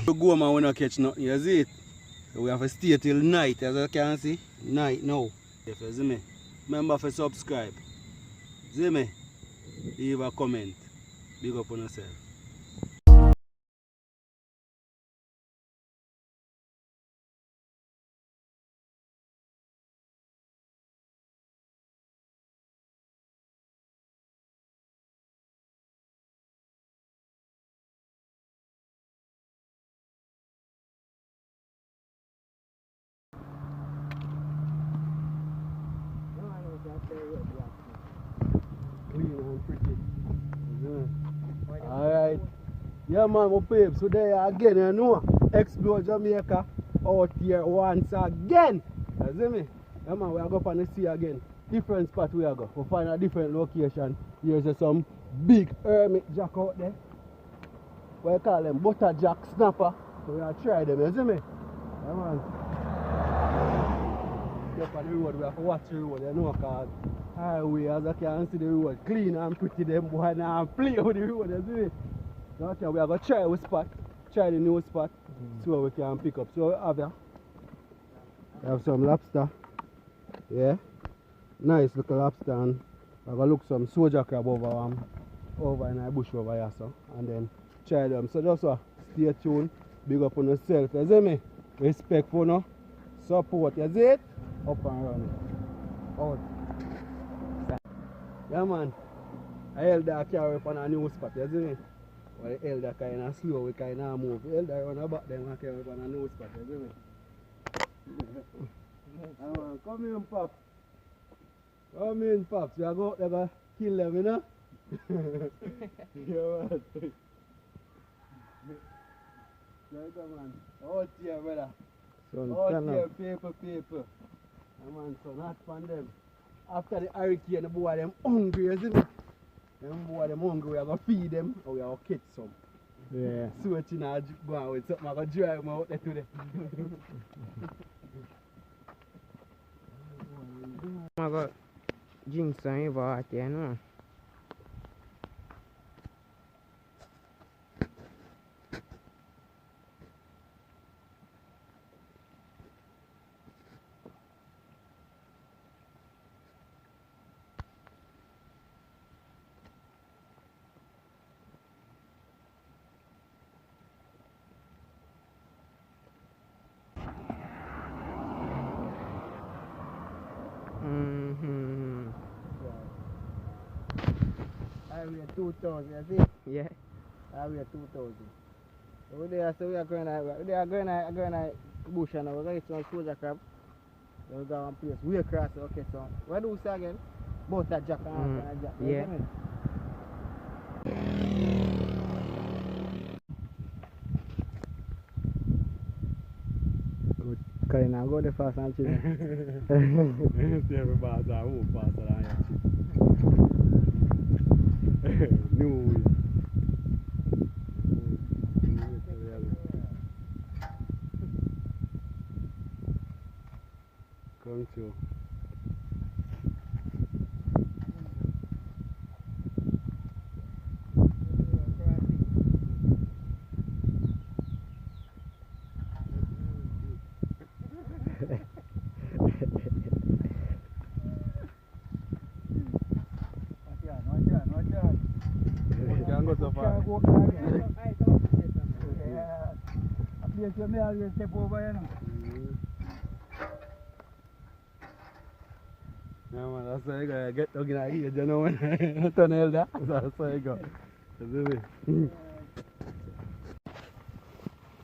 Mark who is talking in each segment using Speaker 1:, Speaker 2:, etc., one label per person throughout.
Speaker 1: We go man, we not catch nothing, you see it? So we have to stay till night, as you can see. Night now. If you see me, remember to subscribe. See me? Leave a comment. Big up on yourself. Clean and pretty. Alright. Yeah man, my babes, so there again, you know. Explore Jamaica out here once again. You see me? Yeah man, we are going on the sea again. Different spot we are go. We find a different location. Here's some big hermit jack out there. What you call them? Butter jack snapper. So we are try them, you see me? Yeah man. Up on the road, we have to watch the road, you know, because highway, as I can see the road, clean and pretty, them boy now play with the road, you see me? So okay, we are going to try our spot, try the new spot, see what we can pick up. So we have some lobster, yeah, nice little lobster, and we're going to look some soldier crab over in the bush over here, so, and then try them. So just stay tuned, big up on yourself, you see me? Respectful, no? Support, you see it? Up and running. Out. Yeah man. I elder carry up on a new spot, you see me? Well, the elder kind of slow, we kind of move. The elder run about them and carry up on a new spot, you see me? Yeah man, come in Pop. Come in Pop. So you go out there go kill them, you know? Yeah man. There you go man. Out here brother. Out here people. Man, so not from them. After the hurricane, the boy them hungry, you see me? Them boy them hungry, we are going to feed them and we are going to catch some. Yeah. So it's not going with something, I'm going to drive them out there today.
Speaker 2: I'm going to drink some water, you know.
Speaker 1: I weigh 2,000, you see?
Speaker 2: Yeah.
Speaker 1: I weigh 2,000. Over there, so we are going to bush and we're going to get some soldier crab. Then we go one place, we across, okay, so what do we say again? Butter jack and jack.
Speaker 2: Yeah.
Speaker 1: Good. Because now go the fast and chill. See every boss and move faster than your chill. New way. Come to. Can't go so far.
Speaker 3: Yes, you may have to step over, you know.
Speaker 1: Yeah, man, that's how you gotta get dug in here, you know, when I turn elder. That's how you go. You see me?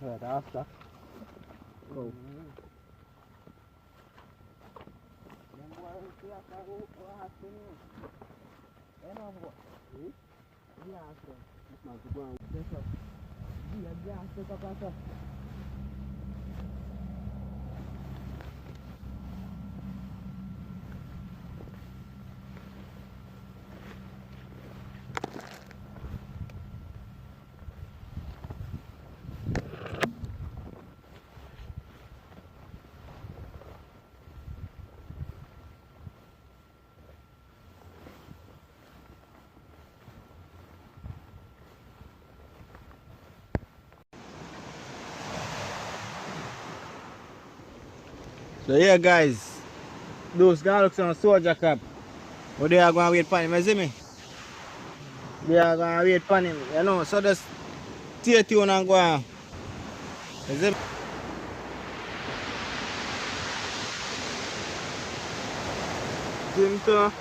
Speaker 1: Right, after. Go.
Speaker 4: So yeah guys, those guys look some soldier crab. But they are going to wait for him, you see me? They are going to wait for him, you know, so just stay tuned and go on. You see me? Jim too.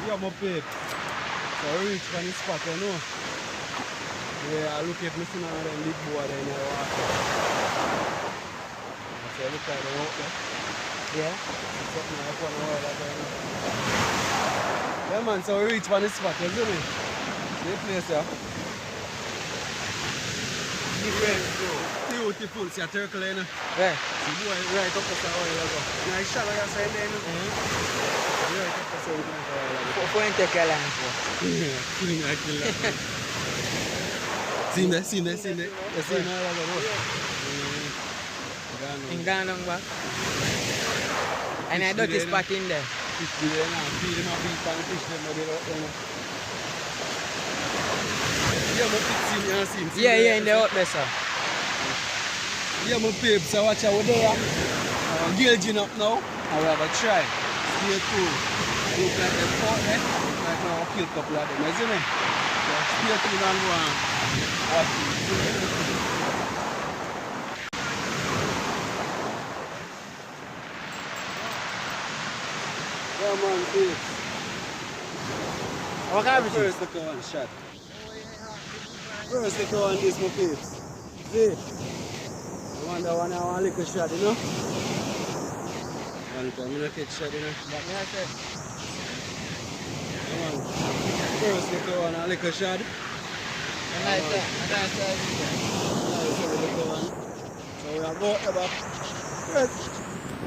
Speaker 1: Yeah, my babe. So I reach from the spot, you know. Yeah, I look at me seeing another big boy there in the water. So I look at them out there.
Speaker 2: Yeah.
Speaker 1: Something like one hour that time. Yeah man, so we reach from the spot, you see me? The place here. Beautiful, see a turtle there, you know.
Speaker 2: Where?
Speaker 1: The boy right up there a while ago. You know, I shot like I said there, you know. Right up there a while ago.
Speaker 2: For him take a long for.
Speaker 1: Killing like kill that. See him there, see him there, see him there. You see him all over there.
Speaker 2: In Ghana back. And I dirty spot in there.
Speaker 1: Fish there now, feed him a beef and fish them a bit out there now. Yeah, my pig see me and see him.
Speaker 2: Yeah, in the out there, sir.
Speaker 1: Yeah, my babe, so watch out there. Gauging up now. I will have a try. Stay tuned. Look like them out there. Look like now I'll kill a couple of them, you see me? So stay tuned and go on. Watch it. Yeah, man, babes.
Speaker 2: What kind of fish?
Speaker 1: First look at one shot. First look at one this, my babes. See? I wonder one I want a little shot, you know? One time, I don't catch shot, you know?
Speaker 2: But me I said,
Speaker 1: Yeah, man. First look at one a little shot.
Speaker 2: and I said,
Speaker 1: Now you see the little one. So we are both about.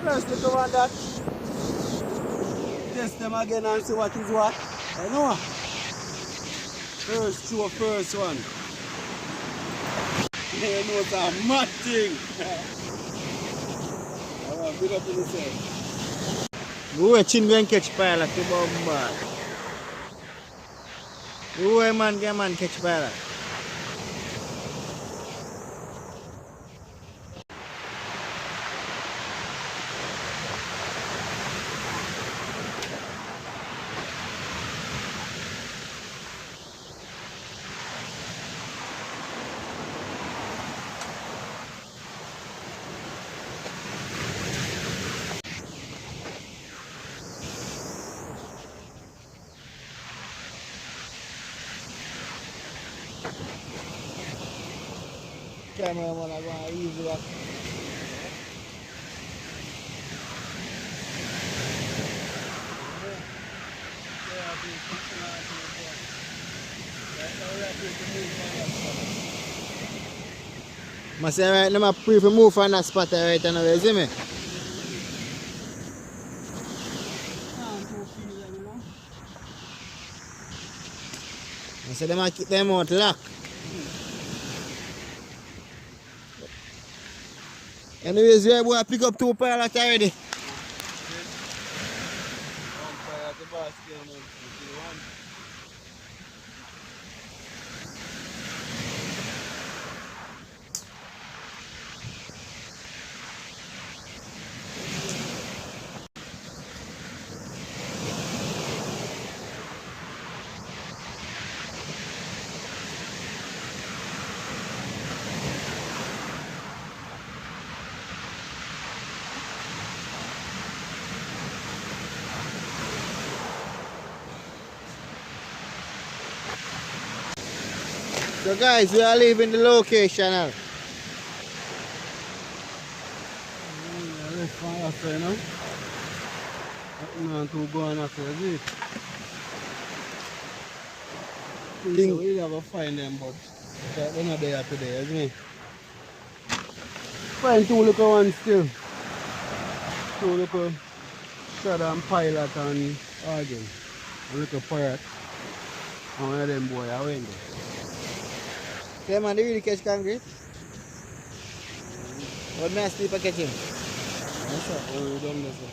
Speaker 1: First look at one that. Test them again and see what is what. I know. First show, first one. You know it's a mad thing. Alright, big up to yourself.
Speaker 4: Go away, chin go and catch pilot to bomb. Go away man, get man catch pilot. Cameraman, I'm going to use it. I say right now, I'm free to move from that spot right now, you see me? I say them keep them out locked. Anyways, yeah, boy, I pick up 2 pilots already. So guys, we are leaving the location now.
Speaker 1: Let's find out, you know. Nothing to go on after this.
Speaker 4: Think-
Speaker 1: We'll never find them, but they're not there today, isn't it? Find 2 little ones still. 2 little Shredder and Pilot and Argent. A little Pirate. And one of them boy, I went there.
Speaker 4: Okay man, they really catch concrete? What may I sleep I catch him?
Speaker 1: Yes sir, we done this sir.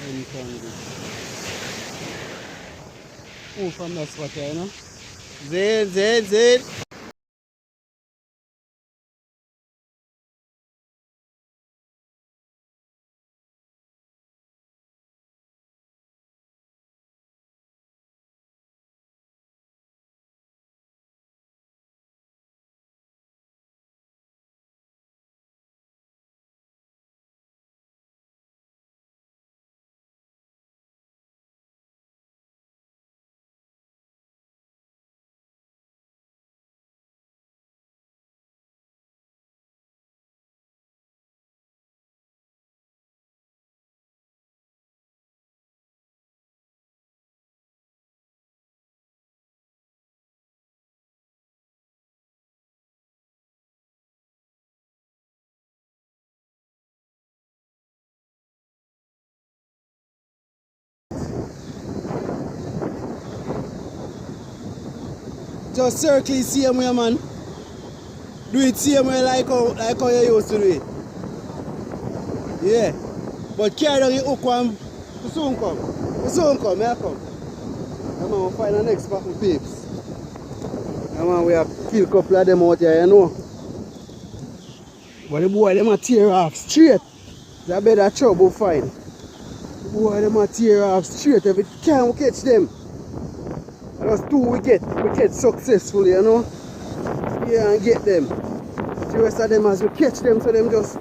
Speaker 1: Any concrete. move from that spot here, you know.
Speaker 4: Zed.
Speaker 1: Just circle it same way, man. Do it same way like how you used to do it. Yeah. But carry down your hook one. We soon come. Here come. Come on, we'll find the next spot with peeps. Come on, we have kill a couple of them out here, you know. But the boy, them a tear off straight. It's a better trouble find. The boy, them a tear off straight. Every time we catch them. That's two we get successfully, you know. Yeah, and get them. The rest of them as we catch them, so them just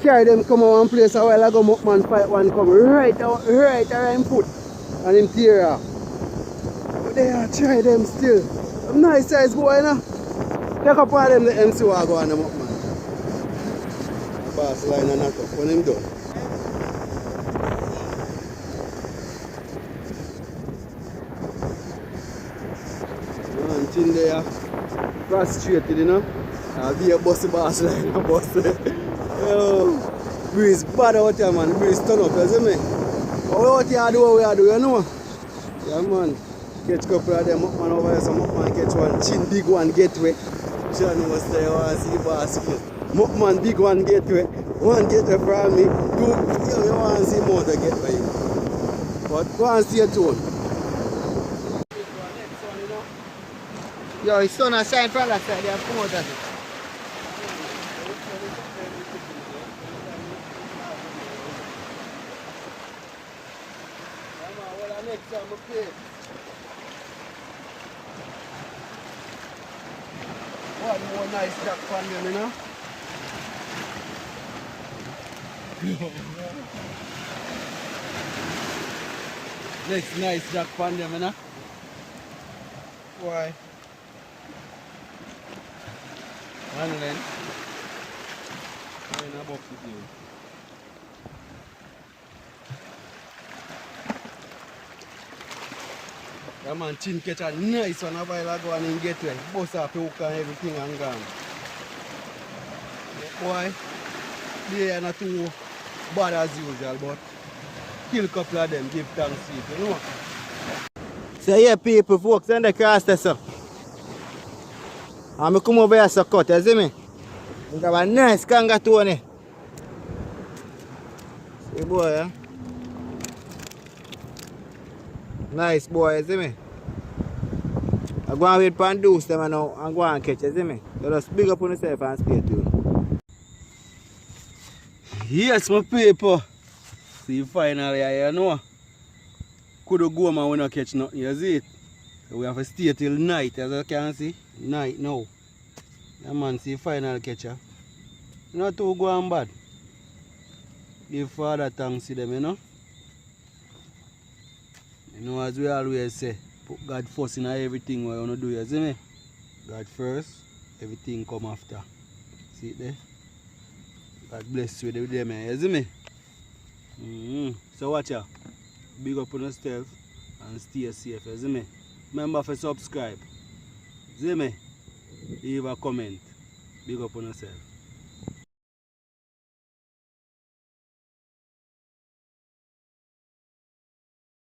Speaker 1: carry them come out one place a while ago. Muckman fight one come right around foot and him tear off. But they are try them still. Some nice size boy, you know. Take up all them the MC will go on the Muckman. Pass line and knock up when him done. In there, frustrated, you know. I'll be a bossy boss like a boss. Breeze bad out here, man. Breeze turn up, you see me? All out here do what we do, you know. Yeah, man. Catch a couple of them Muckman over here, so Muckman catch one chin big one gateway. John was there, I want to see the boss. Muckman big one gateway. One gateway from me. Two, you want to see more to get by you. But go and see it too.
Speaker 4: Yo, his son has signed from that side, they have come out of it.
Speaker 1: One more nice jack from them, you know. Next nice jack from them, you know. Why? One length. In a box with you. That man chin catch a nice one a while ago and in get one. Bust off the hook and everything and gone. Boy, they are not too bad as usual, but kill a couple of them, give thanks to you know.
Speaker 4: So yeah, people, folks, and the cross there, so. And I come over here so cut, you see me? I have a nice kangaroo on it. See boy, yeah? Nice boy, you see me? I go and wait for and do them now and go and catch, you see me? So just big up on yourself and stay tuned.
Speaker 1: Yes, my people. See finally, you know. Could go man when I catch nothing, you see it? So we have to stay till night, as you can see. Night now. Yeah, man, see final catcher. Not too go and bad. Give Father thanks to them, you know. You know, as we always say, put God first in everything what you want to do, you see me? God first, everything come after. See it there? God bless you with them, you see me? So watch out. Big up on yourself and stay safe, you see me? Remember to subscribe. See me? Leave a comment. Big up on yourself.